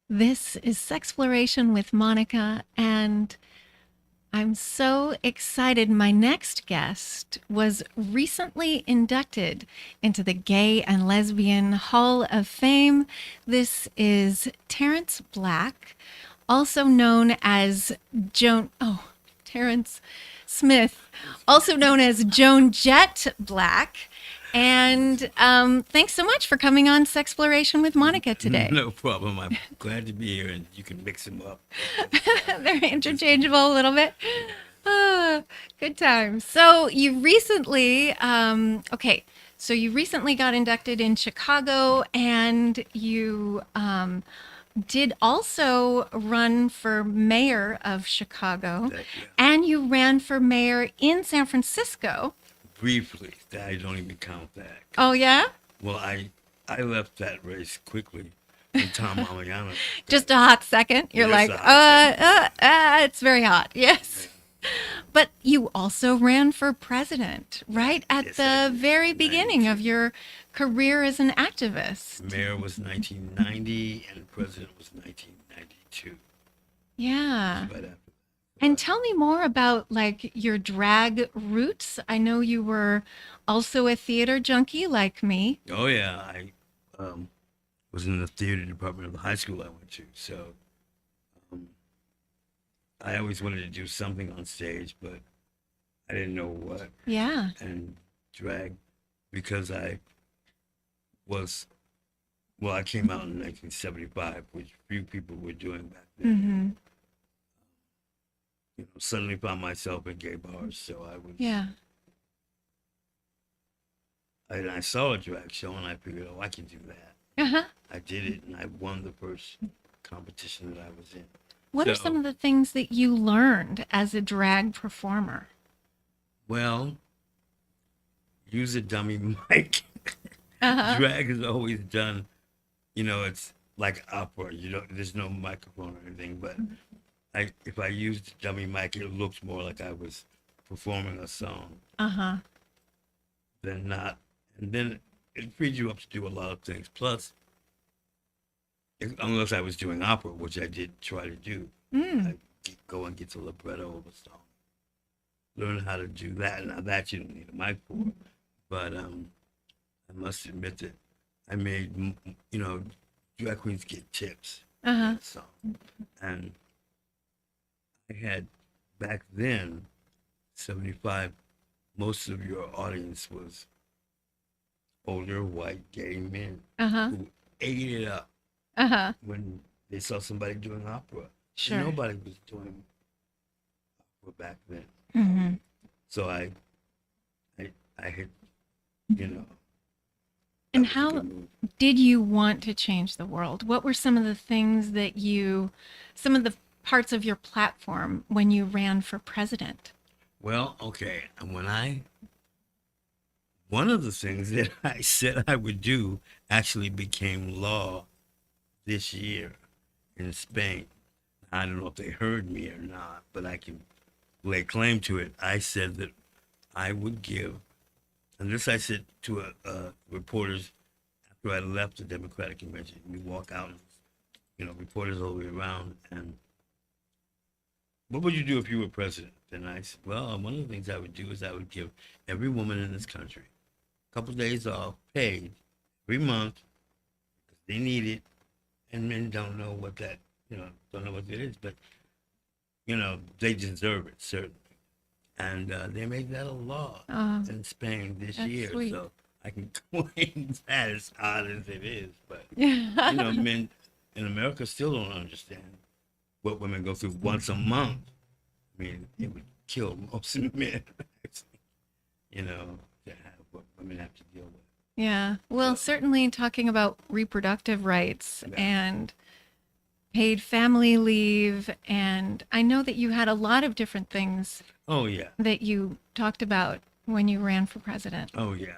This is Sexploration with Monika, and I'm so excited. My next guest was recently inducted into the Gay and Lesbian Hall of Fame. This is Terrence Blakk, also known as Joan. Oh, Terrence Smith, also known as Joan Jett Blakk. And thanks so much for coming on Sexploration with Monika today. No problem. I'm glad to be here, and you can mix them up. They're interchangeable a little bit. Ah, good times. So you recently, so you recently got inducted in Chicago, and you did also run for mayor of Chicago, Yeah. and you ran for mayor in San Francisco. Briefly, I don't even count that. Oh, yeah? Well, I left that race quickly when Tom Mariano. Just a hot second. You're Just like, a hot second. it's very hot. Yes. But you also ran for president, right? At Yes, I the did. very beginning of 92. your career as an activist. Mayor was 1990, and president was 1992. Yeah. Right after. And tell me more about like your drag roots. I know you were also a theater junkie like me. Oh yeah, I was in the theater department of the high school I went to, so um, I always wanted to do something on stage, but I didn't know what. Yeah. And drag because I was, well, I came out in 1975, which few people were doing back then. Mm-hmm. Suddenly found myself in gay bars, so Yeah. I saw a drag show and I figured, oh, I can do that. Uh-huh. I did it and I won the first competition that I was in. What are So, some of the things that you learned as a drag performer? well, use a dummy mic. Uh-huh. Drag is always done, it's like opera. There's no microphone or anything, but if I used a dummy mic, it looked more like I was performing a song Uh-huh. than not. And then it freed you up to do a lot of things. Plus, unless I was doing opera, which I did try to do, Mm. I go and get the libretto of a song. Learn how to do that. Now that you don't need a mic for, but I must admit that I made, drag queens get tips for Uh-huh. that song, and I had back then, 75. Most of your audience was older white gay men Uh-huh. who ate it up Uh-huh. when they saw somebody doing opera. Sure. Nobody was doing opera back then. Mm-hmm. So I had, And that was a how good move. did you want to change the world? What were some of the things that some of the parts of your platform when you ran for president? Well, okay. And one of the things that I said I would do actually became law this year in Spain. I don't know if they heard me or not, but I can lay claim to it. I said that I would give, and this I said to reporters after I left the Democratic Convention. We walk out, reporters all the way around, and what would you do if you were president? And I said, well, one of the things I would do is I would give every woman in this country a couple of days off, paid, every month, because they need it, and men don't know what that, don't know what it is, but, they deserve it, certainly. And they made that a law Oh, in Spain this that's year, sweet. so I can claim that as odd as it is, but, Yeah. men in America still don't understand what women go through once a month. I mean, it would kill most men, to have what women have to deal with. Yeah. Well, certainly talking about reproductive rights Yeah. and paid family leave. And I know that you had a lot of different things Oh yeah, that you talked about when you ran for president. oh yeah.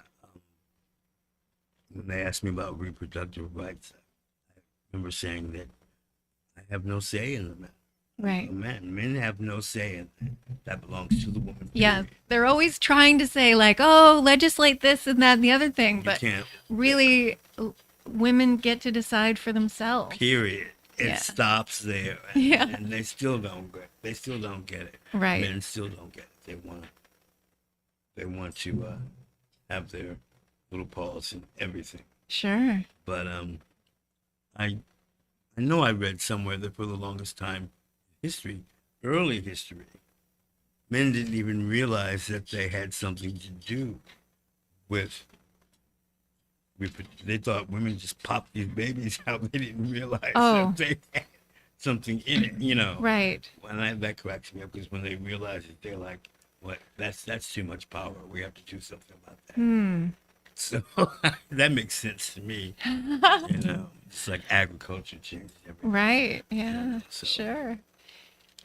When they asked me about reproductive rights, I remember saying that I have no say in the matter. Right. Men have no say in that. That belongs to the woman. Yeah. Period. They're always trying to say, like, oh, legislate this and that and the other thing. You But can't. really, women get to decide for themselves. Period. Yeah. stops there, Yeah. and they still don't get. They still don't get it. Right. Men still don't get it. They want to have their little paws and everything. Sure. But I know I read somewhere that for the longest time, history, early history, men didn't even realize that they had something to do with. They thought women just popped these babies out. They didn't realize Oh. that they had something in it, you know. Right. And that cracks me up because when they realize it, they're like, "What? That's too much power. We have to do something about that." Hmm. So that makes sense to me. It's like agriculture changed everything. Right. Yeah. So- Sure.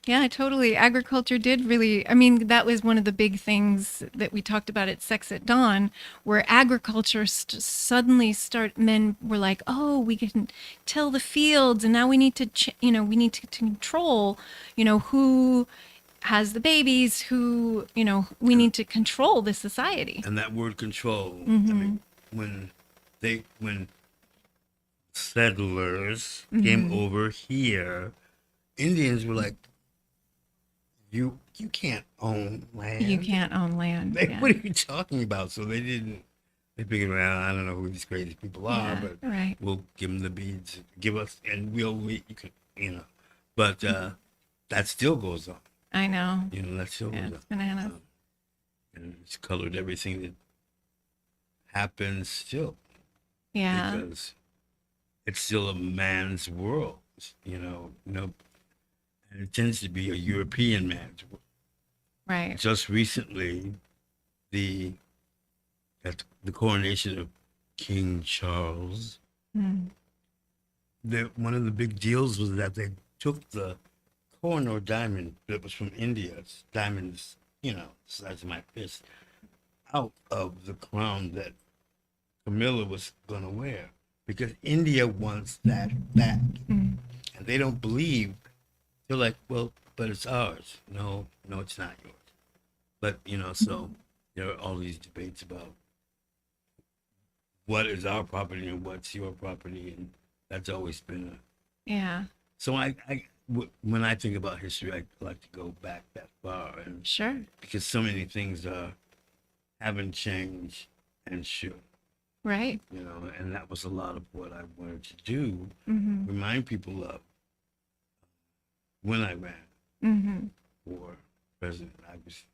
Yeah, totally. Agriculture did really, I mean, that was one of the big things that we talked about at Sex at Dawn, where agriculture suddenly men were like, oh, we can till the fields, and now we need to, we need to control, who has the babies, who, we need to control the society. And that word control, I mean, when settlers came over here, Indians were like, you can't own land. You can't own land. Yeah. What are you talking about? So they figured, well, I don't know who these crazy people are, Yeah, but right. we'll give them the beads, give us, and you can. But that still goes on. I know. That still Yeah, goes it's on. bananas. And it's colored everything that happens still. Yeah. Because it's still a man's world, and it tends to be a European man's world. Right. Just recently, at the coronation of King Charles, Mm. one of the big deals was that they took the Kohinoor diamond that was from India, it's diamonds, the size of my fist, out of the crown that Camilla was going to wear because India wants that back. Mm. And they don't believe. They're like, well, but it's ours. No, it's not yours. But, so there are all these debates about what is our property and what's your property. And that's always been Yeah. So when I think about history, I like to go back that far. And Sure. because so many things haven't changed and should. Right. And that was a lot of what I wanted to do, Mm-hmm. remind people of when I ran Mm-hmm. for president. I was,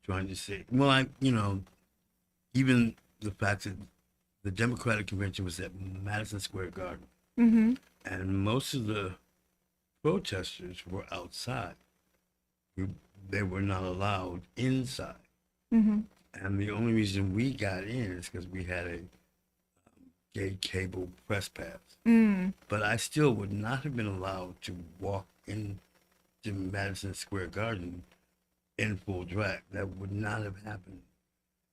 trying to say, well, even the fact that the Democratic Convention was at Madison Square Garden, Mm-hmm. and most of the protesters were outside. They were not allowed inside. Mm-hmm. And the only reason we got in is because we had a gay cable press pass. Mm. But I still would not have been allowed to walk into Madison Square Garden in full drag. That would not have happened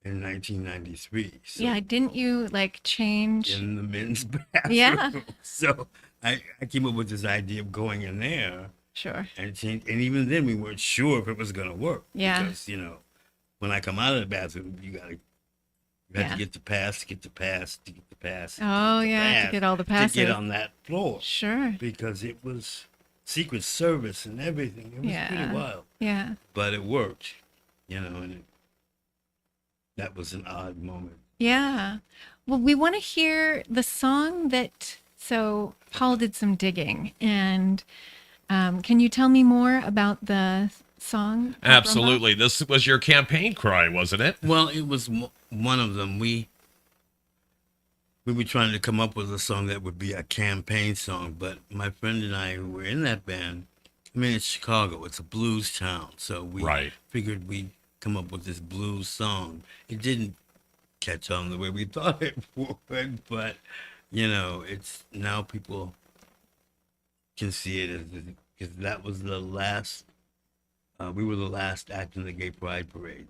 in 1993. So Yeah. Didn't you change? in the men's bathroom. Yeah. So I came up with this idea of going in there Sure. and change. And even then, we weren't sure if it was going to work. Yeah. Because, when I come out of the bathroom, you have Yeah. to get the pass, to get the pass, to get the pass. Oh, yeah. To get all the passes. To get on that floor. Sure. Because it was Secret Service and everything. It was pretty wild. Yeah. But it worked, and that was an odd moment. Yeah. Well, we want to hear the song so Paul did some digging, and can you tell me more about the song? Absolutely. This was your campaign cry, wasn't it? Well, it was one of them. We were trying to come up with a song that would be a campaign song, but my friend and I who were in that band, it's Chicago. It's a blues town. So we figured we'd come up with this blues song. It didn't catch on the way we thought it would, but, it's now people can see it because that was the last, we were the last act in the Gay Pride Parade.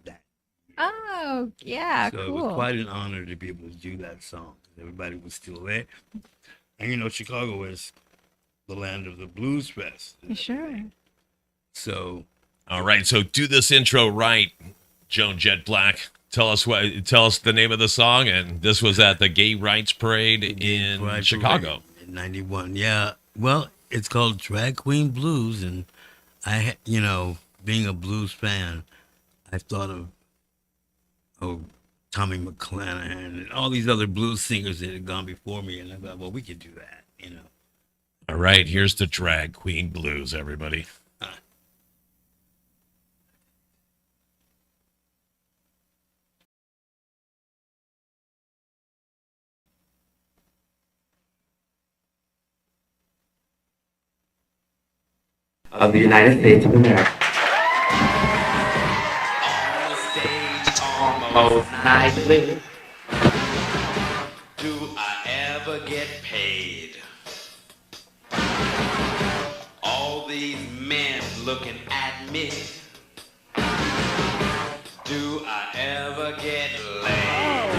Oh, yeah, So cool. it was quite an honor to be able to do that song. Everybody was still there. And Chicago is the land of the Blues Fest. Sure. So. All right, so do this intro right, Joan, Jett, Blakk. Tell us the name of the song, and this was at the Gay Rights Parade in Pride Chicago. Parade in '91. Yeah. Well, it's called Drag Queen Blues, and being a blues fan, I thought of Tommy McClanahan and all these other blues singers that had gone before me, and I thought, well, we could do that. All right, here's the Drag Queen Blues, everybody. Of the United States of America. On the stage almost nightly. Do I ever get paid? All these men looking at me. Do I ever get laid?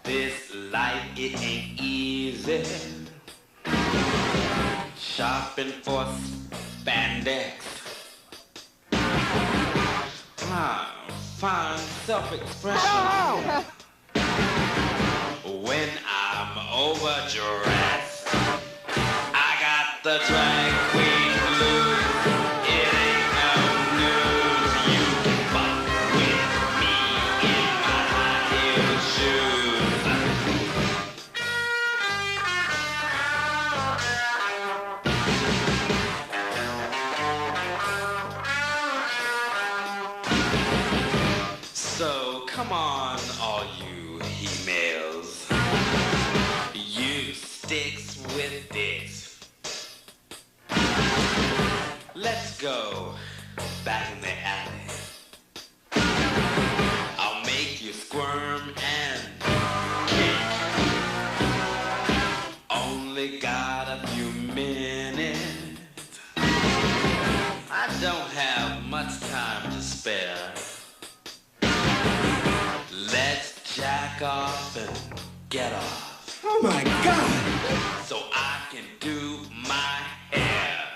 This life, it ain't easy. Shopping for spandex. Find self-expression. When I'm overdressed, I got the drag queen blues. It ain't no news. You can fuck with me in my high heel shoes. So come on, all you he-males. You sticks with dicks. Let's go back in the alley. I'll make you squirm and kick. Only got a few minutes. I don't have much time to spare. Let's jack off and get off. Oh my God! So I can do my hair.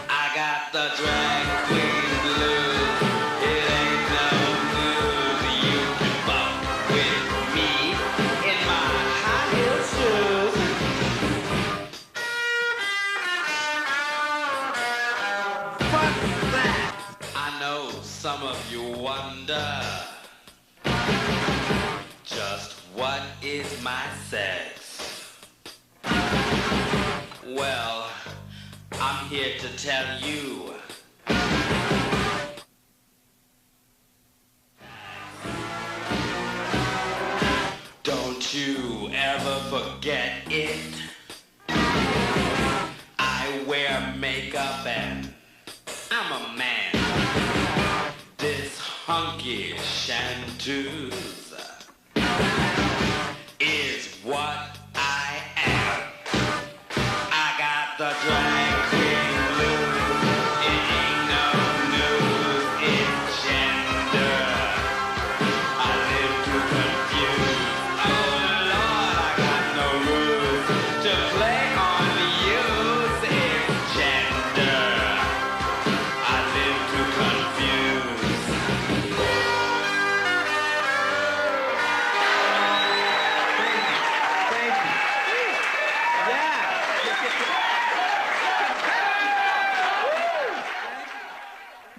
I got the drag queen blues. It ain't no news. You can fuck with me in my high heel shoes. Fuck that! I know some of you wonder just what is my sex? Well, I'm here to tell you. Don't you ever forget it. I wear makeup and I'm a man. This hunky chanteuse is what I am. I got the drag queen blues. It ain't no news, it's gender. I live to confuse. Oh Lord, I got no rules to play on the use. It's gender. I live to confuse.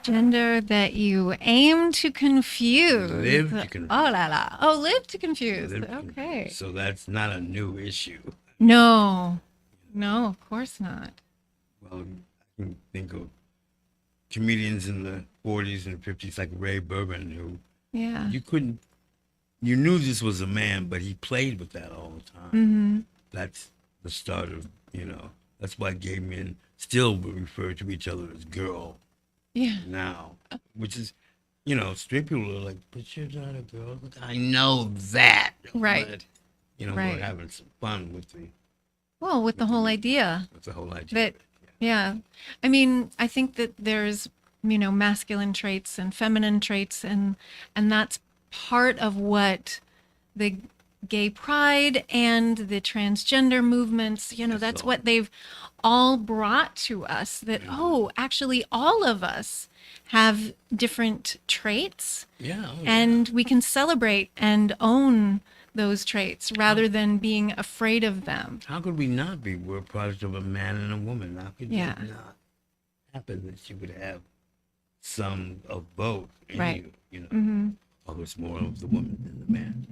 Gender that you aim to confuse. Live to confuse. Oh la la. Oh, live to confuse. Live to Okay. confuse. So that's not a new issue. No, of course not. Well, I can think of comedians in the 40s and 50s like Ray Burban, who Yeah. you knew this was a man, but he played with that all the time. Mm-hmm. That's the start of, that's why gay men still refer to each other as girl Yeah. now, which is, straight people are like, but you're not a girl. I know that. Right. But, Right. we're having some fun with Well, with the whole idea the whole idea. that, yeah. I mean, I think that there's, masculine traits and feminine traits, and that's part of what the gay pride and the transgender movements, that's what they've all brought to us, that, oh, actually all of us have different traits, Yeah. Oh, and we can celebrate and own those traits rather than being afraid of them. how could we not be? We're a product of a man and a woman. How could Yeah. that not happen that you would have some of both in Right. you? You know, Mm-hmm. although it's more of the woman than the man.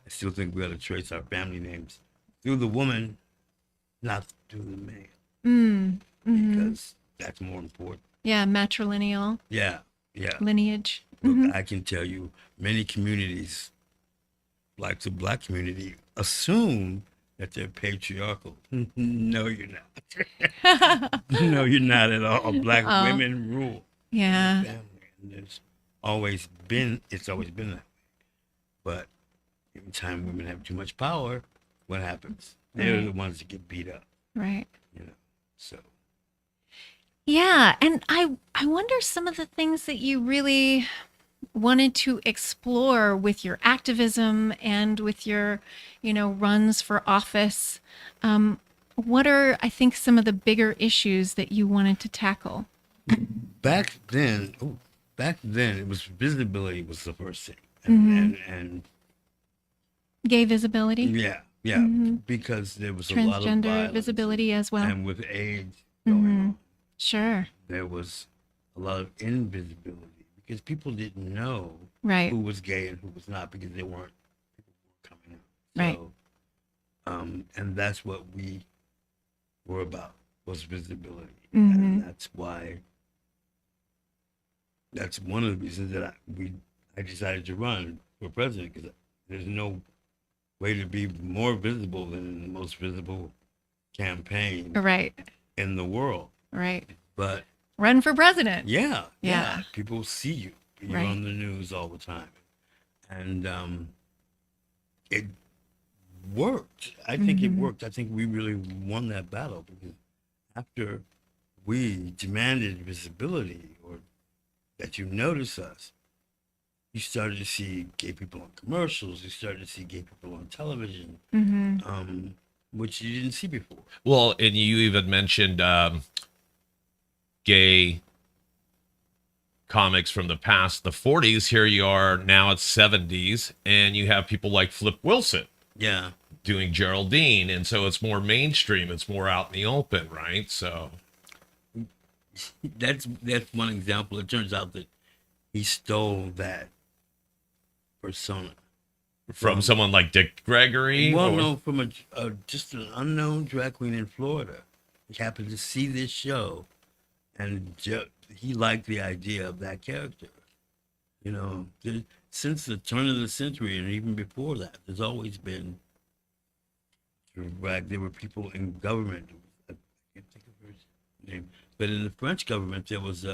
I still think we ought to trace our family names through the woman, not through the man, because that's more important. Yeah, matrilineal Yeah, yeah. lineage. Look, I can tell you, many communities, like the Black community, assume that they're patriarchal. No, you're not. No, you're not at all. Black women rule Yeah. family, and it's always been that way. But every time women have too much power, what happens? They're Right. the ones that get beat up. Right. You know, so Yeah, and I wonder some of the things that you really wanted to explore with your activism and with your, runs for office. What are, I think, some of the bigger issues that you wanted to tackle? back then, it was visibility was the first thing, and Gay visibility, yeah, because there was a lot of transgender violence visibility as well. and with AIDS going on, Sure. there was a lot of invisibility because people didn't know Right. who was gay and who was not because people weren't coming out. Right. So, and that's what we were about, was visibility. And that's why, that's one of the reasons that I decided to run for president, because there's no way to be more visible than the most visible campaign Right. in the world. Right. But Run for president. yeah, Yeah. people see you. You're Right. on the news all the time, and it worked. I think it worked. I think we really won that battle because after we demanded visibility or that you notice us, you started to see gay people on commercials. You started to see gay people on television, which you didn't see before. Well, and you even mentioned gay comics from the past, the 40s. Here you are now, it's 70s, and you have people like Flip Wilson Yeah. doing Geraldine, and so it's more mainstream, it's more out in the open, right? So That's one example. It turns out that he stole that persona from someone like Dick Gregory. Well, or- no, from just an unknown drag queen in Florida. He happened to see this show, and he liked the idea of that character. You know, since the turn of the century and even before that, there's always been drag. There were people in government. I can't think of her name, but in the French government, there was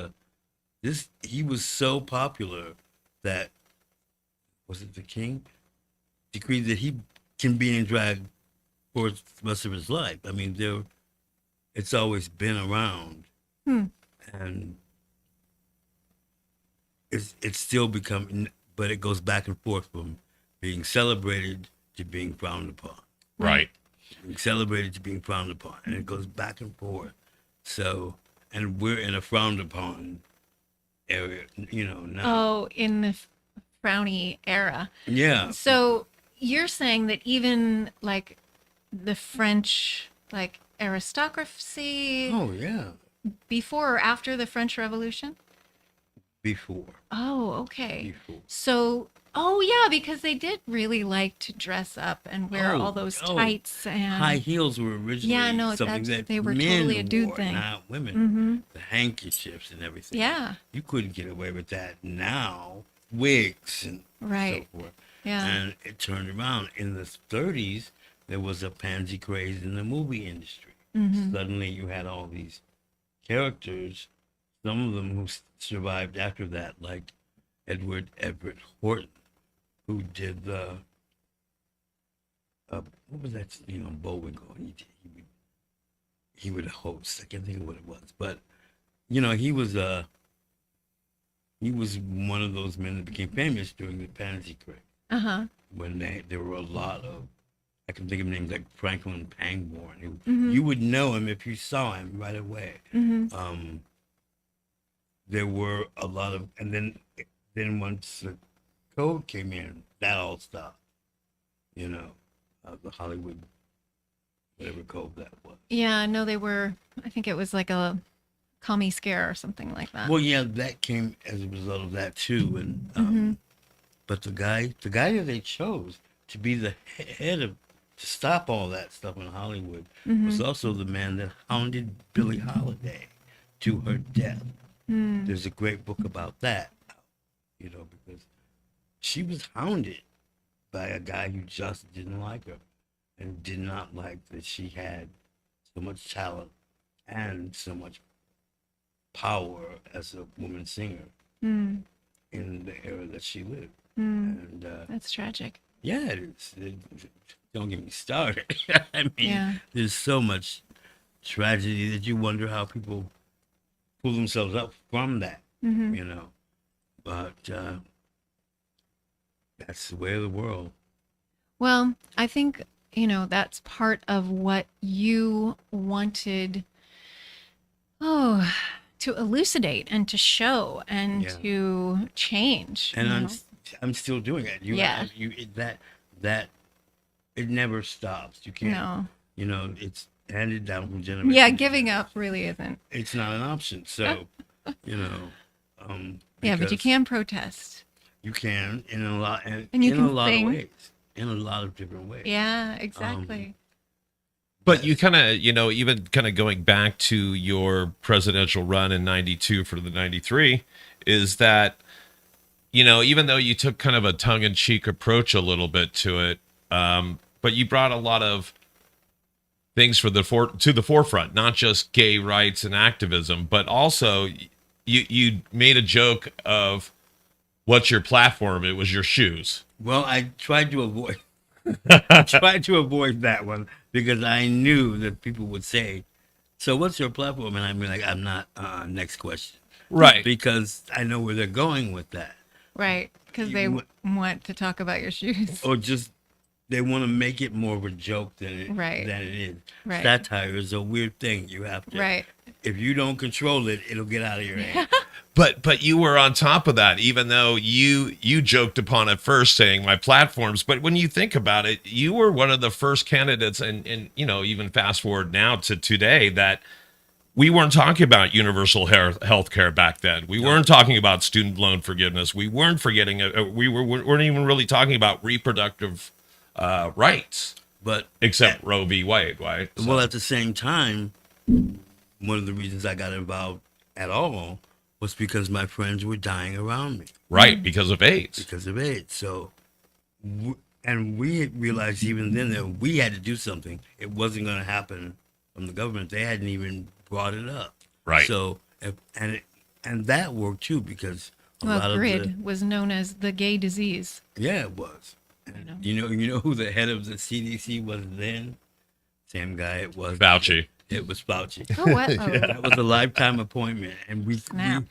he was so popular that, was it the king, decreed that he can be in drag for the rest of his life. I mean, it's always been around, and it's still becoming, but it goes back and forth from being celebrated to being frowned upon. right. Being celebrated to being frowned upon, and it goes back and forth. So, and we're in a frowned upon area, now. Oh, in the frowny era. Yeah. So you're saying that even like the French like aristocracy Oh yeah. before or after the French Revolution? Before. Oh, okay. Before. So, oh yeah, because they did really like to dress up and wear Oh, all those oh. tights and High heels were originally Yeah, no, something that they were men totally a dude wore, thing. not women. The handkerchiefs and everything. Yeah. You couldn't get away with that now. Wigs and Right. so forth. Yeah. And it turned around. In the 30s, there was a pansy craze in the movie industry. Suddenly you had all these characters, some of them who survived after that, like Edward Everett Horton, who did the what was that? Bullwinkle. He would host. I can't think of what it was, but he was one of those men that became famous during the pansy craze. Uh-huh. When there were a lot of, I can think of names like Franklin Pangborn. You would know him if you saw him right away. there were a lot of, and then once the code came in, that all stopped. You know, the Hollywood, whatever code that was. Yeah, no, they were. I think it was like a commie scare or something like that. Well, yeah, that came as a result of that too, and but the guy that they chose to be the head of to stop all that stuff in Hollywood was also the man that hounded Billie Holiday to her death. There's a great book about that, you know, because she was hounded by a guy who just didn't like her and did not like that she had so much talent and so much power as a woman singer in the era that she lived. And That's tragic. yeah, it is. Don't get me started. I mean, Yeah. there's so much tragedy that you wonder how people pull themselves up from that, you know. But that's the way of the world. Well, I think, that's part of what you wanted, to elucidate and to show and Yeah. to change. And you know? I'm still doing it. Yeah. That it never stops. You can't. No. You know, it's handed down from generation. Yeah, to giving generation. up really isn't. It's not an option. So, you know. Yeah, but you because can protest. You can in a lot And you in can a lot sing. of ways. In a lot of different ways. Yeah, exactly. But you kind of, even kind of going back to your presidential run in 92 for the 93, is that, even though you took kind of a tongue-in-cheek approach a little bit to it, but you brought a lot of things to the forefront, not just gay rights and activism, but also you made a joke of what's your platform? It was your shoes. Well, I tried to avoid that one because I knew that people would say, "So what's your platform?" And I'd be like, "I'm not." Next question. Right. Because I know where they're going with that, Right, because You they wa- want to talk about your shoes. or just they want to make it more of a joke than it Right. is. Right. Satire is a weird thing. You have to. Right. If you don't control it, it'll get out of your hand. But you were on top of that, even though you joked upon it first, saying my platforms. But when you think about it, you were one of the first candidates, and even fast forward now to today, that we weren't talking about universal health care back then. We weren't talking about student loan forgiveness. We weren't forgetting. We weren't even really talking about reproductive rights, But except Roe v. Wade, right? So- well, at the same time, one of the reasons I got involved at all was because my friends were dying around me right, because of AIDS. because of AIDS. So, and we realized even then that we had to do something. It wasn't going to happen from the government. They hadn't even brought it up. Right. So, and that worked too because a lot Well, of GRID was known as the gay disease. yeah, it was. And know. you know who the head of the CDC was then? Same guy it was. Fauci. It was Fauci. Oh, what? Oh, That was a lifetime appointment, and we Snap.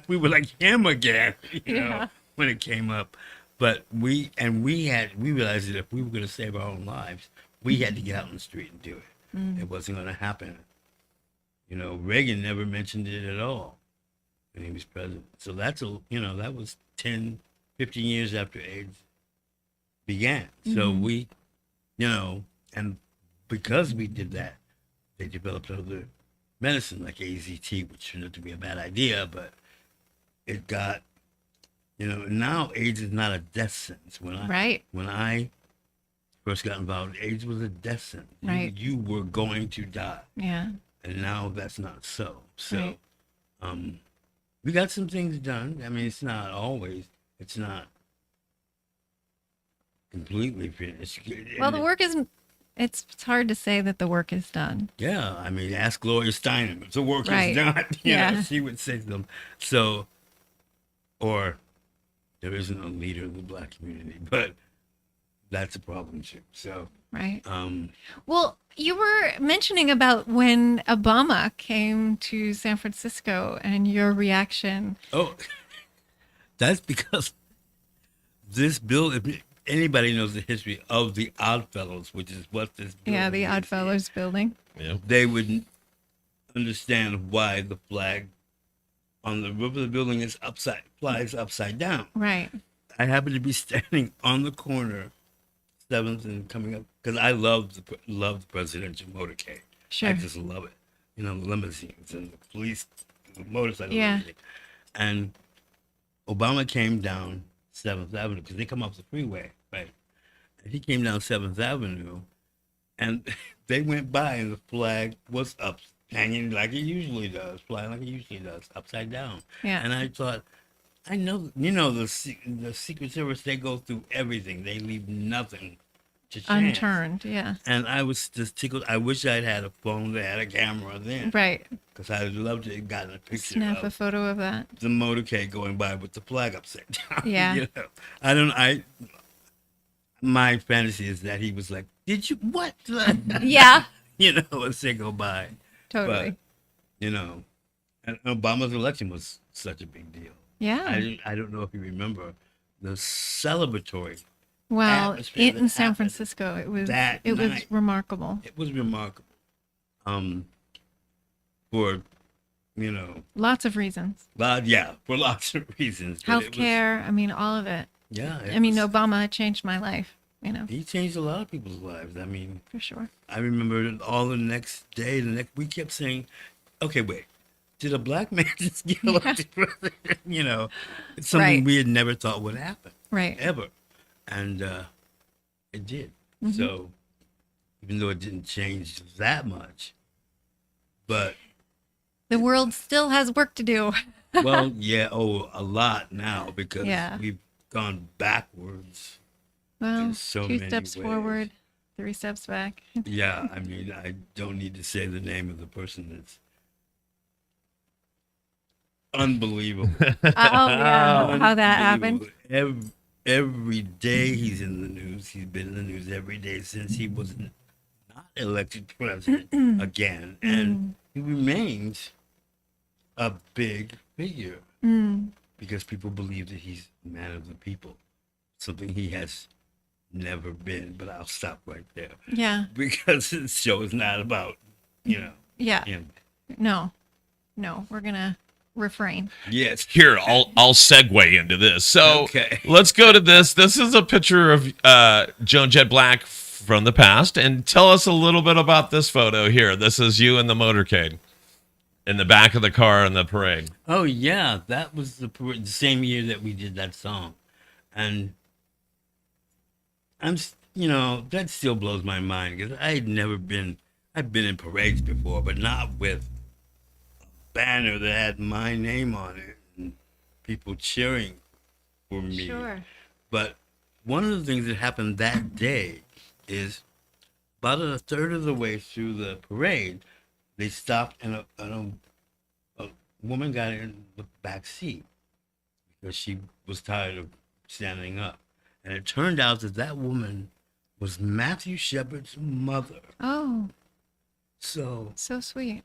we were like him again, you know, Yeah. when it came up. But we realized that if we were going to save our own lives, we had to get out on the street and do it. It wasn't going to happen. You know, Reagan never mentioned it at all when he was president. So that was 10, 15 years after AIDS began. So we, and because we did that, they developed other medicine like AZT, which turned out to be a bad idea, but it got, now AIDS is not a death sentence. When I first got involved, AIDS was a death sentence. Right. You were going to die. yeah. And now that's not so. So, Right. we got some things done. I mean, it's not completely finished. Well, the work isn't. It's hard to say that the work is done. Yeah, I mean, ask Gloria Steinem if the work Right. is done. Yeah. She would say to them. So, or there isn't a leader of the Black community, but that's a problem too. So, Right. Well, you were mentioning about when Obama came to San Francisco and your reaction. oh, that's because this bill. If anybody knows the history of the Oddfellows, which is what this bill Yeah, the is, Oddfellows building. Yeah. they would understand why the flag on the roof of the building is flies upside down. Right. I happen to be standing on the corner, 7th and coming up, because I love the presidential motorcade. Sure. I just love it. You know, the limousines and the police, the motorcycles, Yeah. and everything. And Obama came down 7th Avenue because they come off the freeway, right? And he came down 7th Avenue, and they went by, and the flag was up, hanging like it usually does, flying like it usually does, upside down. Yeah. And I thought, I know, the Secret Service, they go through everything. They leave nothing to chance. Unturned. Yeah. And I was just tickled. I wish I'd had a phone that had a camera then. Right. Because I'd love to have gotten a picture Snap a of photo of that. the motorcade going by with the flag upside down. Yeah. You know? My fantasy is that he was like, did you, what? Yeah. You know, as they go by. Totally. But, you know, and Obama's election was such a big deal. Yeah. I don't know if you remember the celebratory. Well, atmosphere in that San happened Francisco, it was that was night. remarkable. It was remarkable. For, you know, Lots of reasons. for lots of reasons. but it was- Healthcare. I mean, all of it. Yeah. I mean, Obama changed my life. You know, He changed a lot of people's lives. I mean, for sure. I remember all the next day, we kept saying, okay, wait, did a black man just get elected president? You know, it's something Right. we had never thought would happen, Right. ever. And it did. Mm-hmm. So, even though it didn't change that much, but, The world still has work to do. well, yeah, a lot now because Yeah. we've gone backwards. Well, In so 2 many steps ways. forward, 3 steps back. Yeah, I mean, I don't need to say the name of the person that's unbelievable. Yeah, how that happened. Every day he's in the news. He's been in the news every day since he was not elected president again. And he remains a big figure because people believe that he's a man of the people, something he has never been. But I'll stop right there Yeah. because this show is not about, Yeah. him. No, we're gonna refrain. Yes. Here, I'll segue into this. So Okay. let's go to this. This is a picture of Joan Jett Blakk from the past, and tell us a little bit about this photo here. This is you in the motorcade, in the back of the car in the parade. Oh yeah, that was the same year that we did that song, and that still blows my mind because I've been in parades before, but not with a banner that had my name on it and people cheering for me. Sure. But one of the things that happened that day is about a third of the way through the parade, they stopped and a woman got in the back seat because she was tired of standing up. And it turned out that woman was Matthew Shepard's mother. Oh, So, so sweet.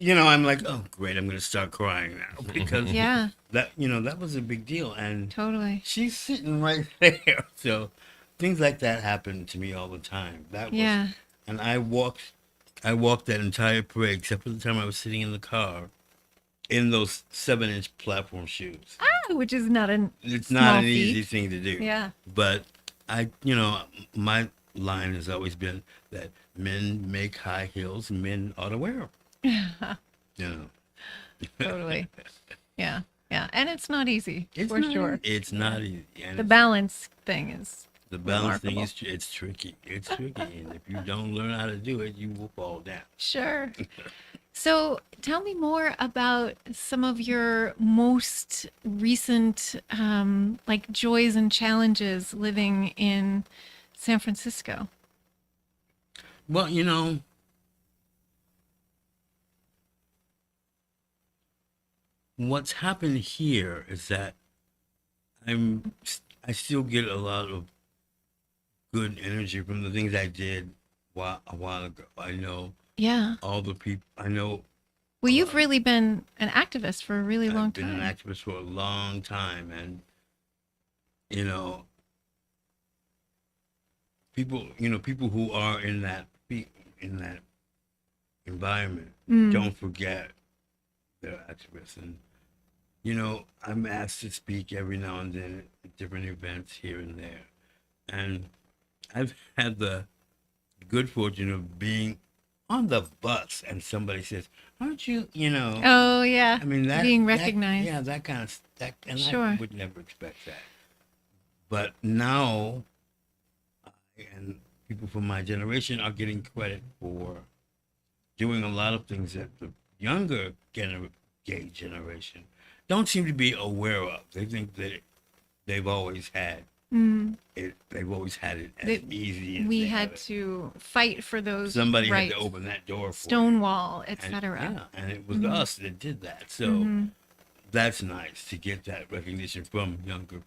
I'm like, oh, great, I'm going to start crying now because Yeah, that was a big deal. And totally. she's sitting right there. So things like that happen to me all the time. Yeah. And I walked that entire parade except for the time I was sitting in the car in those 7-inch platform shoes. Which is not It's small not an feat. easy thing to do. Yeah. But my line has always been that men make high heels, men ought to wear them. Totally. Yeah. Yeah. And it's not easy for sure. It's not easy. And The balance thing is the balance thing remarkable. it's tricky. It's tricky. And if you don't learn how to do it, you will fall down. sure. So tell me more about some of your most recent joys and challenges living in San Francisco. Well, what's happened here is that I still get a lot of good energy from the things I did a while ago. I know Yeah. all the people. I know Well, you've really been an activist for a really long I've been time. an activist for a long time, and people who are in that environment. Don't forget their activists. And, I'm asked to speak every now and then at different events here and there. And I've had the good fortune of being on the bus and somebody says, aren't you, Oh yeah. I mean, being that, recognized. yeah, that kind of, and Sure. I would never expect that. But now, and people from my generation are getting credit for doing a lot of things that the younger gay generation don't seem to be aware of. They think that they've always had it. They've always had it as That easy as we they have had it. to fight for those Somebody rights. had to open that door for you. Stonewall, And, etc. yeah, and it was us that did that. So that's nice to get that recognition from younger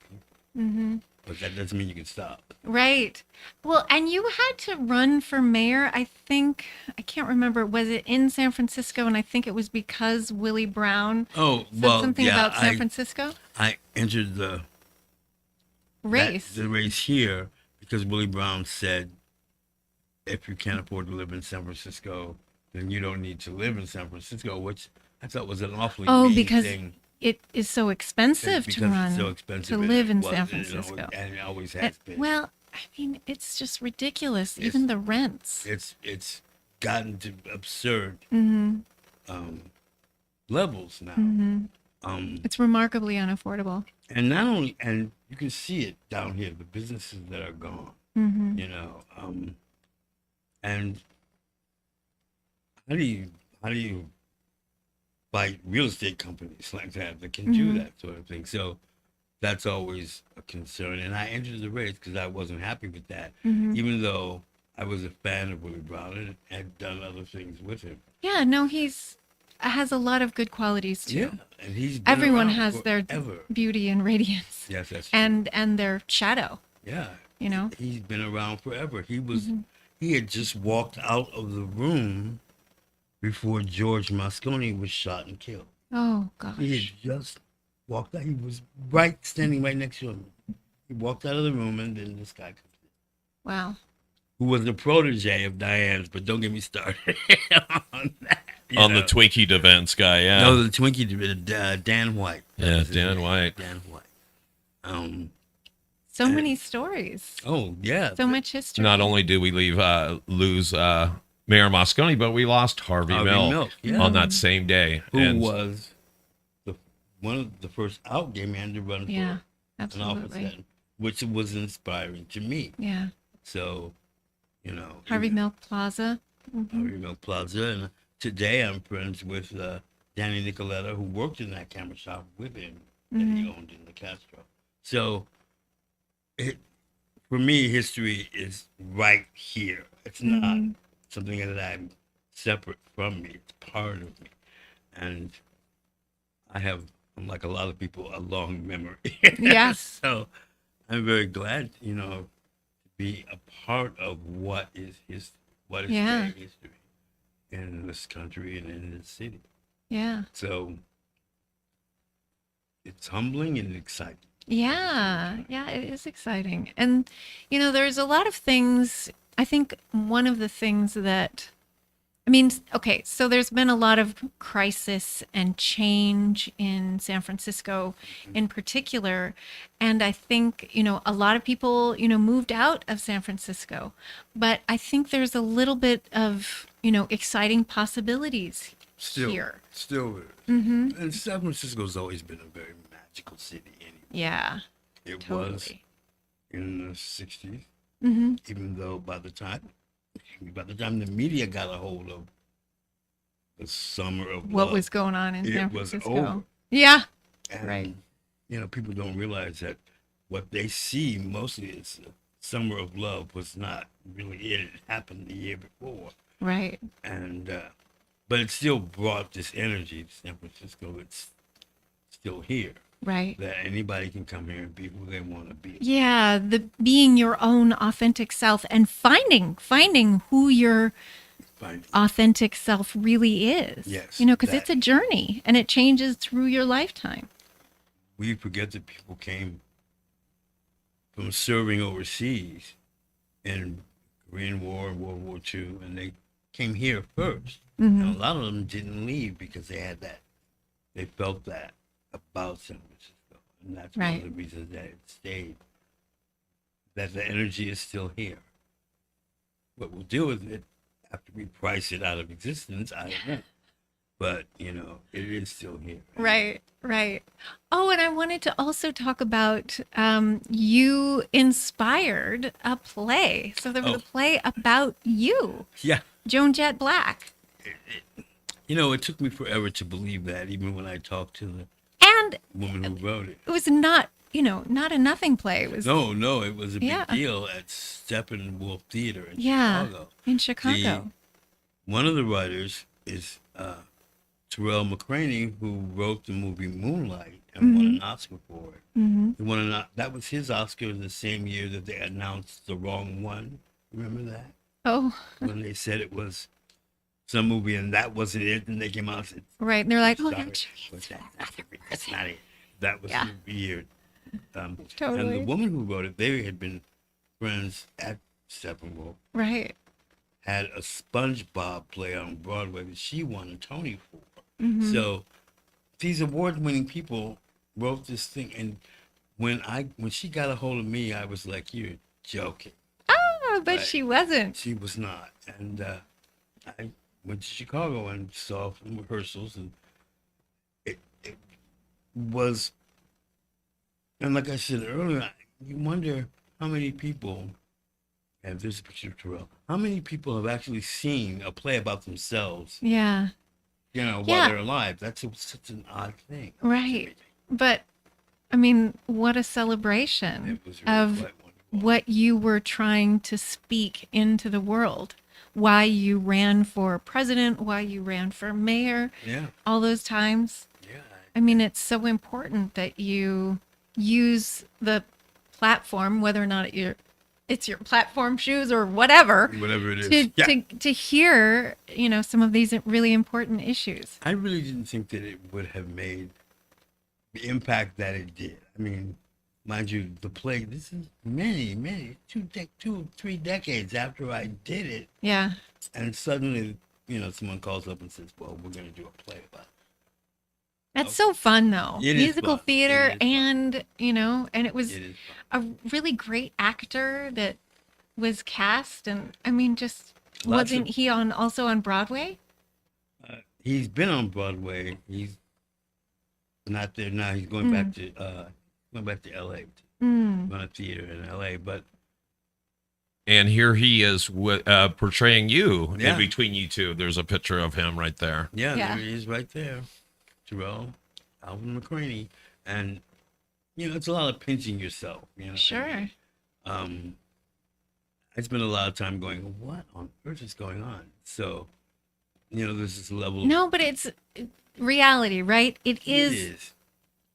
people. But that doesn't mean you can stop. Right. Well, and you had to run for mayor. I can't remember. Was it in San Francisco? And I think it was because Willie Brown Oh, said well, something yeah, about San Francisco I entered the race. the race here because Willie Brown said, if you can't afford to live in San Francisco, then you don't need to live in San Francisco, which I thought was an awfully mean because thing. it is so expensive Because to run it's so expensive to and live it in was, San and Francisco. and it always has been. Well, I mean, it's just ridiculous. Even the rents. It's gotten to absurd levels now. It's remarkably unaffordable. And not only, and you can see it down here, the businesses that are gone, and how do you fight real estate companies like that can do that sort of thing? So that's always a concern. And I entered the race because I wasn't happy with that, even though I was a fan of Willie Brown and had done other things with him. Yeah, no, has a lot of good qualities too. Yeah, and he's been Everyone around has their forever. beauty and radiance. Yes, that's true. And their shadow. Yeah. You know? He's been around forever. He had just walked out of the room before George Moscone was shot and killed. Oh gosh. He had just walked out. He was standing right next to him. He walked out of the room and then this guy comes in. Wow. Who was a protege of Diane's, but don't get me started on that. On the Twinkie Defense guy, yeah. No, the Twinkie, Dan White. That Yeah, was his Dan name, White. Dan White. So many stories. Oh, yeah. So much history. Not only did we lose Mayor Moscone, but we lost Harvey Milk, Milk, yeah. on that same day. Who was one of the first out gay men to run Yeah, for an office absolutely. then, which was inspiring to me. Yeah. So, Harvey Milk Plaza. Harvey Milk Plaza. And today I'm friends with Danny Nicoletta, who worked in that camera shop with him that he owned in the Castro. So, for me, history is right here. It's not something that I'm separate from me. It's part of me. And I'm like a lot of people, a long memory. Yes. So I'm very glad, to be a part of what is Yeah. gay history in this country and in this city. Yeah. So it's humbling and exciting. Yeah. Yeah, it is exciting. And, there's a lot of things. I think one of the things that, okay, so there's been a lot of crisis and change in San Francisco in particular. And I think, a lot of people, moved out of San Francisco. But I think there's a little bit of, exciting possibilities here. Still is. And San Francisco's always been a very magical city anyway. Yeah. It was Totally. in the 60s, even though by the time the media got a hold of the summer of What love, was going on in it San was Francisco? over. Yeah. and, right. People don't realize that what they see mostly is summer of love was not really it. It happened the year before. Right. And but it still brought this energy to San Francisco. It's still here. Right. That anybody can come here and be who they want to be. Yeah, the being your own authentic self and finding who your Fine. authentic self really is. Yes, because that. it's a journey and it changes through your lifetime. We forget that people came from serving overseas in Korean War and World War II, and they came here 1st. Mhm. And a lot of them didn't leave because they felt that about San Francisco. And that's one Right. of the reasons that it stayed. That the energy is still here. What we'll do with it after we price it out of existence, I don't know. But, you know, it is still here. Right, right. Oh, and I wanted to also talk about you inspired a play. So there was a Oh. play about you, Yeah. Joan, Jett, Blakk. You know, it took me forever to believe that, even when I talked to the And woman who wrote it. it was not, not a nothing play. It was, No, it was a big Yeah. deal at Steppenwolf Theater in yeah, Chicago. in Chicago. One of the writers is Terrell McCraney, who wrote the movie Moonlight and won an Oscar for it. Hmm. He won that was his Oscar the same year that they announced The Wrong One. Remember that? Oh, When they said it was some movie and that wasn't it, and they came out and said, right. And they're like, oh, sorry, actually, but that's not it. That was Yeah. weird. And Totally. the woman who wrote it, they had been friends at Steppenwolf, right. had a SpongeBob play on Broadway that she won a Tony for. Mhm. So these award-winning people wrote this thing, and when she got a hold of me, I was like, "You're joking." Oh, but Right. she wasn't. She was not, and I went to Chicago and saw some rehearsals, and it was, and like I said earlier, you wonder how many people. And there's a picture of Terrell. How many people have actually seen a play about themselves, Yeah, while Yeah. they're alive? That's such an odd thing. to right. me. But I mean, what a celebration It was really of quite wonderful. what you were trying to speak into the world. Why you ran for president, why you ran for mayor, Yeah, all those times. yeah. I mean, it's so important that you use the platform, whether or not it's your platform shoes or whatever, Whatever it is. to, Yeah. to hear, some of these really important issues. I really didn't think that it would have made the impact that it did. I mean, mind you, the play, this is many, 3 decades after I did it. Yeah. And suddenly, someone calls up and says, well, we're going to do a play about it. That's so fun, though. It is Musical fun. theater, It is fun. and it was It is fun. a really great actor that was cast, and I mean, just Lots wasn't of- he also on Broadway? He's been on Broadway. He's not there now. He's going back to LA, Mm. run a theater in LA. But And here he is portraying you Yeah. in between you two. There's a picture of him right there. yeah, Yeah. there he is right there, Terrell, Alvin McCraney, and it's a lot of pinching yourself. Sure. I spent a lot of time going, what on earth is going on? So, there's this level. No, but it's reality, right? It is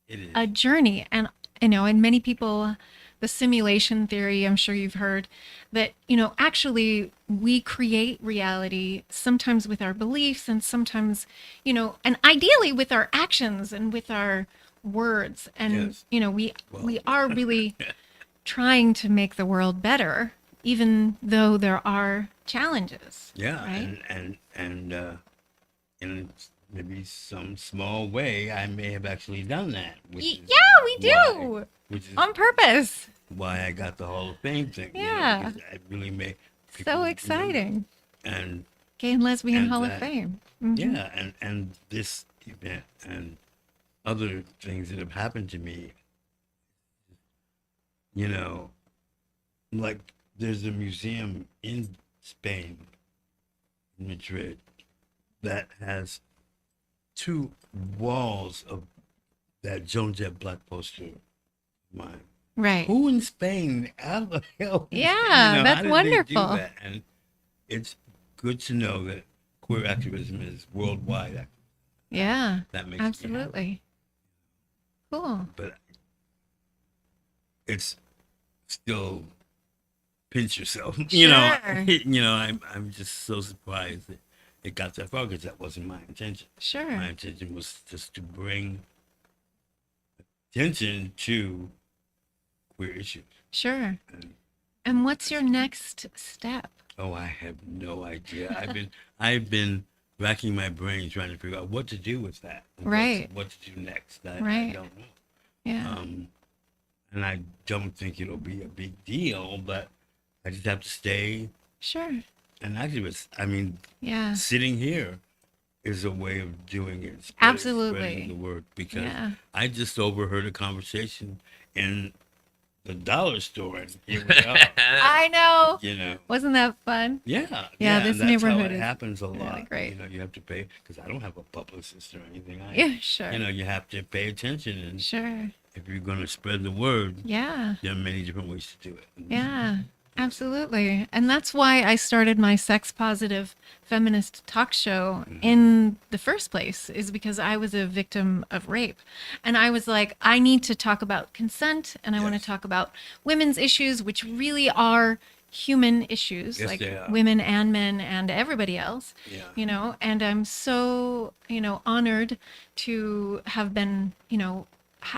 It is. a journey, and and many people, the simulation theory, I'm sure you've heard that, actually we create reality sometimes with our beliefs and sometimes, and ideally with our actions and with our words. And, Yes. we are really trying to make the world better, even though there are challenges. Yeah, Right? and in maybe some small way, I may have actually done that. Which is Yeah, we why- do. Which is On purpose. why I got the Hall of Fame thing. Yeah. Because I really made people So remember. exciting. And Gay and Lesbian And Hall that- of Fame. Mhm. yeah, and this event and other things that have happened to me. Like there's a museum in Spain, in Madrid, that has 2 walls of that Joan Jett Blakk poster of mine. Right. Who in Spain? How the hell? Yeah, how that's did they do wonderful. that? And it's good to know that queer activism is worldwide. Yeah. That makes me happy. Absolutely. Cool. But it's still pinch yourself. Sure. I'm just so surprised that it got that far because that wasn't my intention. Sure. My intention was just to bring attention to queer issues. Sure. And And what's your next step? Oh, I have no idea. I've been racking my brain trying to figure out what to do with that. Right. What to do next. I Right. don't know. Yeah. And I don't think it'll be a big deal, but I just have to stay Sure. an activist. I mean, Yeah. sitting here is a way of doing it. Absolutely. Spreading the word, because Yeah. I just overheard a conversation in the dollar store, and here we are. I know. You know. Wasn't that fun? Yeah. Yeah, and this that's neighborhood how it is happens a really lot. great. You know, you have to pay, because I don't have a publicist or anything. Yeah, sure. You know, you have to pay attention, and Sure. if you're going to spread the word, Yeah. there are many different ways to do it. Yeah. Absolutely. And that's why I started my sex positive feminist talk show in the first place, is because I was a victim of rape. And I was like, I need to talk about consent, and I want to Yes. talk about women's issues, which really are human issues, Yes, like they are. women and men and everybody else. Yeah. You know, and I'm so, honored to have been,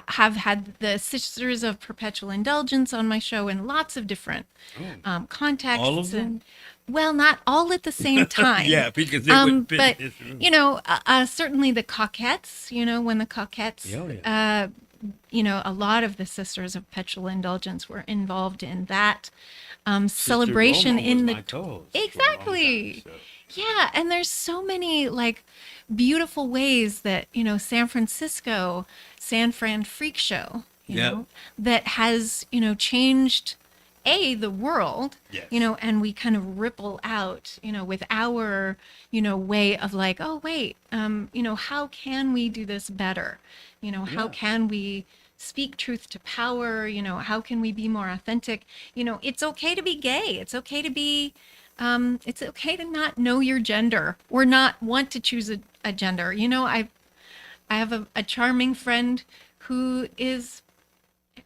have had the Sisters of Perpetual Indulgence on my show in lots of different contexts. All of them? And, well, not all at the same time. Yeah, because they wouldn't fit but in this room. certainly the Coquettes. When the Coquettes, Oh, yeah. a lot of the Sisters of Perpetual Indulgence were involved in that Sister celebration Roma in was the my co-host for a long exactly. time, so. Yeah, and there's so many like beautiful ways that San Francisco, San Fran Freak Show, Yep. that has changed the world, Yes. and we kind of ripple out, with our way of like, oh wait, how can we do this better? How Yeah. can we speak truth to power? How can we be more authentic? It's okay to be gay. It's okay to be it's okay to not know your gender or not want to choose a gender. I have a charming friend who is,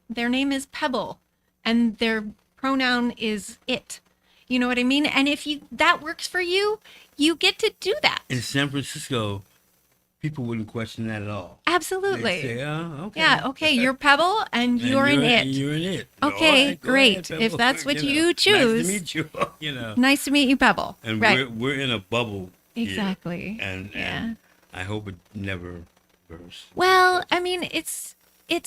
their name is Pebble, and their pronoun is it. You know what I mean? And if that works for you, you get to do that. In San Francisco, people wouldn't question that at all. Absolutely. They'd say, oh, okay. Yeah, okay, you're Pebble and you're an it. And you're an it. Okay, All right, go great. ahead, Pebble. If that's what you Nice choose. to meet you. Nice to meet you, Pebble. And right. we're in a bubble here, Exactly. and Yeah. I hope it never bursts. Well, I mean, it's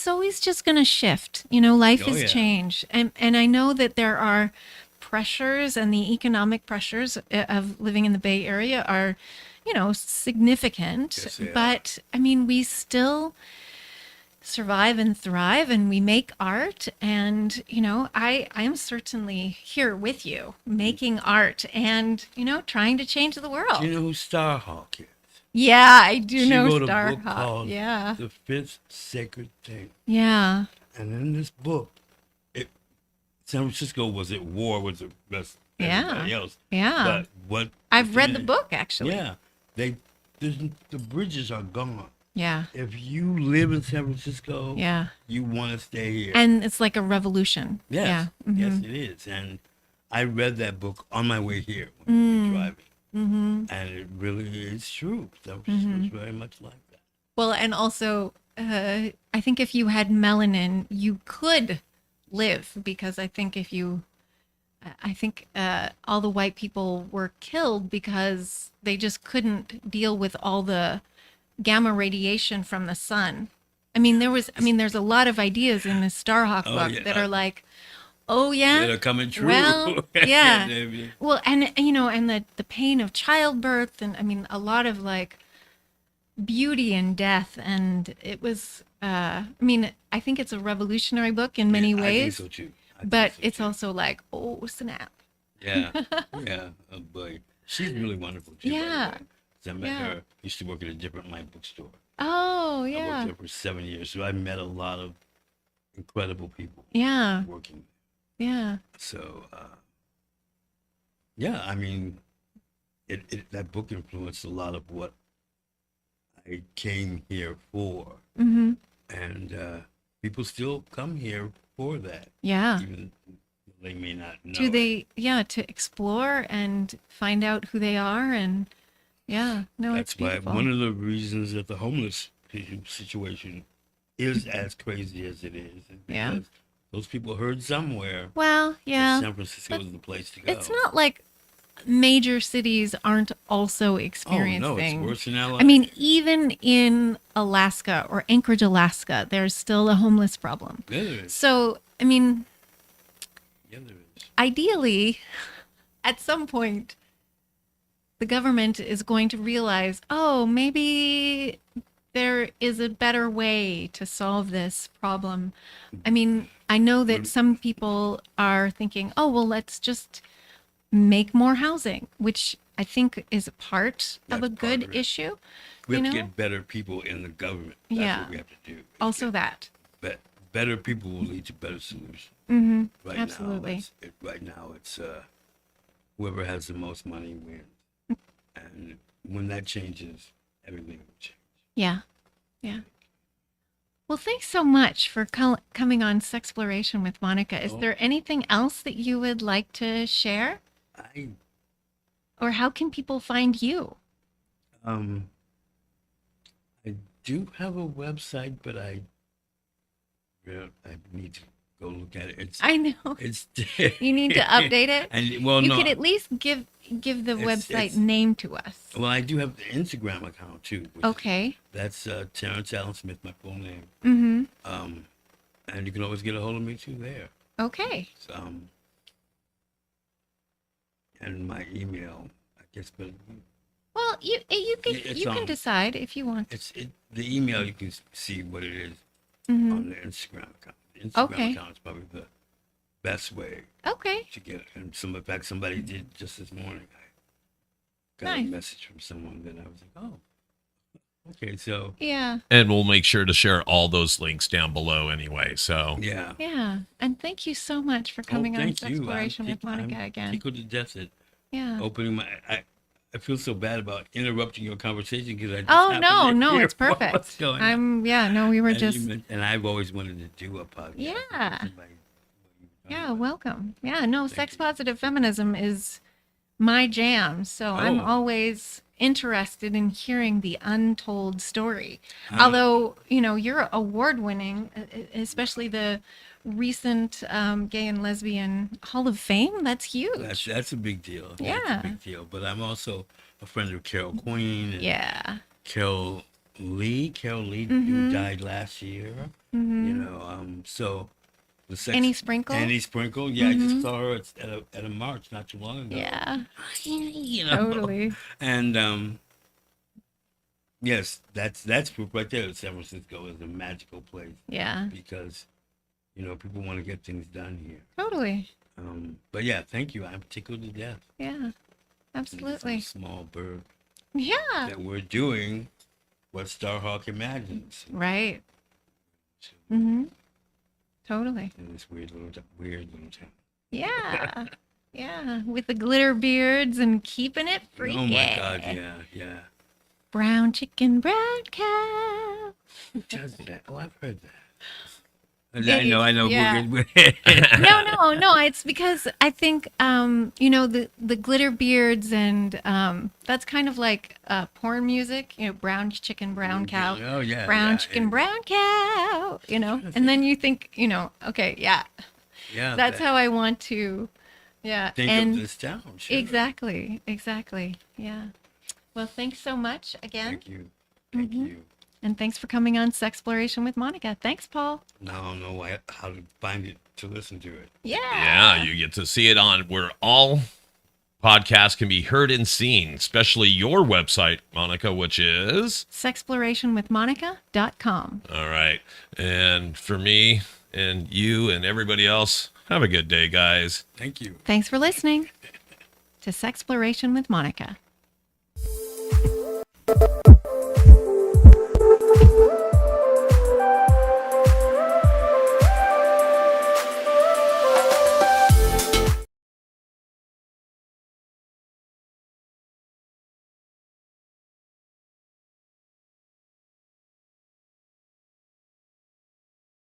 always just going to shift. Life Oh, is yeah. change. And I know that there are pressures, and the economic pressures of living in the Bay Area are, significant. Yes, they are. But I mean, we still survive and thrive, and we make art. And, I am certainly here with you making art and, trying to change the world. Do you know who Starhawk is? Yeah, I do She know wrote a book Starhawk. called Yeah. The Fifth Sacred Thing. Yeah. And in this book, San Francisco was at war with the rest of Yeah. everybody else. Yeah. But what I've read the book, actually. Yeah. The bridges are gone. Yeah. If you live in San Francisco, Yeah. you want to stay here. And it's like a revolution. Yes. Yeah. Yes, Mhm. it is. And I read that book on my way here when we were driving. Mm-hmm. And it really is true. San Francisco is very much like that. Well, and also, I think if you had melanin, you could live, because I think all the white people were killed because they just couldn't deal with all the gamma radiation from the sun. There's a lot of ideas in this Starhawk Oh, book yeah. that are like, oh yeah, That are coming true. Well, yeah. They- well, and and the pain of childbirth, and a lot of like beauty and death, and it was I think it's a revolutionary book in many I think ways, so too. I think but so it's too. also like, oh snap. Yeah, yeah. Oh boy, she's really wonderful too. by the Yeah. way. 'Cause I met Yeah. her. Used to work at a different light bookstore. Oh I worked yeah, there for 7 years, so I met a lot of incredible people yeah, working. yeah, So, that book influenced a lot of what I came here for, mm-hmm. and people still come here for that, yeah. even though they may not know. Do they? Yeah, to explore and find out who they are, and yeah, no, That's it's why beautiful. one of the reasons that the homeless situation is as crazy as it is because Yeah. those people heard somewhere Well, that yeah, San Francisco but is the place to go. it's not like major cities aren't also Oh experiencing. no, it's worse in LA. I mean, even in Alaska or Anchorage, Alaska, there's still a homeless problem. yeah, there is. So, I mean, Yeah, there is. ideally, at some point, the government is going to realize, oh, maybe there is a better way to solve this problem. I mean, I know that some people are thinking, oh, well, let's just make more housing, which I think is a part of That's a part good of it. issue. We You have to know? get better people in the government. That's Yeah. what we have to do. is Also get that. better people will lead to better solutions. Mm-hmm. Right Absolutely. now it's whoever has the most money wins, and when that changes, everything will change. Yeah. Yeah. Well, thanks so much for coming on Sexploration with Monika. Is Oh. there anything else that you would like to share? I Or how can people find you? I do have a website, but I need to go look at it. I know. It's You need to update it. And well, You no, could at least give the website it's- name to us. well, I do have the Instagram account too. which is- Okay. that's Terrence Allen Smith, my full name. Mm-hmm. And you can always get a hold of me too there. Okay. And my email, I guess, but Well, you It's, can decide if you want. the email you can see what it is Mm-hmm. on the Instagram account. The Instagram Okay. account is probably the best way Okay. to get it. And in fact, somebody did just this morning. I got Nice. a message from someone that I was like, oh, okay, so Yeah. And we'll make sure to share all those links down below anyway. So yeah. Yeah. And thank you so much for coming on thank you. Exploration with I'm Monika again. tickled to death at Yeah. opening my. I feel so bad about interrupting your conversation because I just Oh happened to no, hear it's what perfect. was going on. We were And just and I've always wanted to do a podcast. Yeah. Somebody- yeah, welcome. Yeah, no, Thank sex you. positive feminism is my jam. So I'm Oh. always interested in hearing the untold story. Huh? Although, you're award winning, especially the recent Gay and Lesbian Hall of Fame. That's huge. That's a big deal. That's Yeah. a big deal. But I'm also a friend of Carol Queen and Yeah. Carol Lee, who Mhm. died last year. Mhm. You know, so the sex. Annie Sprinkle? Annie Sprinkle. Yeah, I Mhm. just saw her at a march not too long ago. Yeah, You know. totally. And yes, that's proof right there. San Francisco is a magical place Yeah, because people want to get things done here. totally. But yeah, thank you. I'm tickled to death. Yeah, It's a absolutely. small bird Yeah, that we're doing what Starhawk imagines right. Mm-hmm. Totally. in this weird little town. Yeah. Yeah. With the glitter beards and keeping it freaky. Oh my God, yeah. Brown chicken, brown cow. Who does that? Oh, I've heard that. I It know. is, yeah. We're- No. It's because I think, the glitter beards and that's kind of like porn music, brown chicken, brown cow. Oh yeah. Brown yeah, chicken, it- brown cow, and then you think, okay, yeah, Yeah. that's how I want to, yeah. think and of this town. Sure. exactly. Yeah. Well, thanks so much again. Thank you. Thank Mhm. you. And thanks for coming on Sexploration with Monika. Thanks, Paul. Now I know how to find it to listen to it. yeah, you get to see it on where all podcasts can be heard and seen, especially your website, Monika, which is Sexplorationwithmonika.com. all right. And for me and you and everybody else, have a good day, guys. Thank you. Thanks for listening to Sexploration with Monika.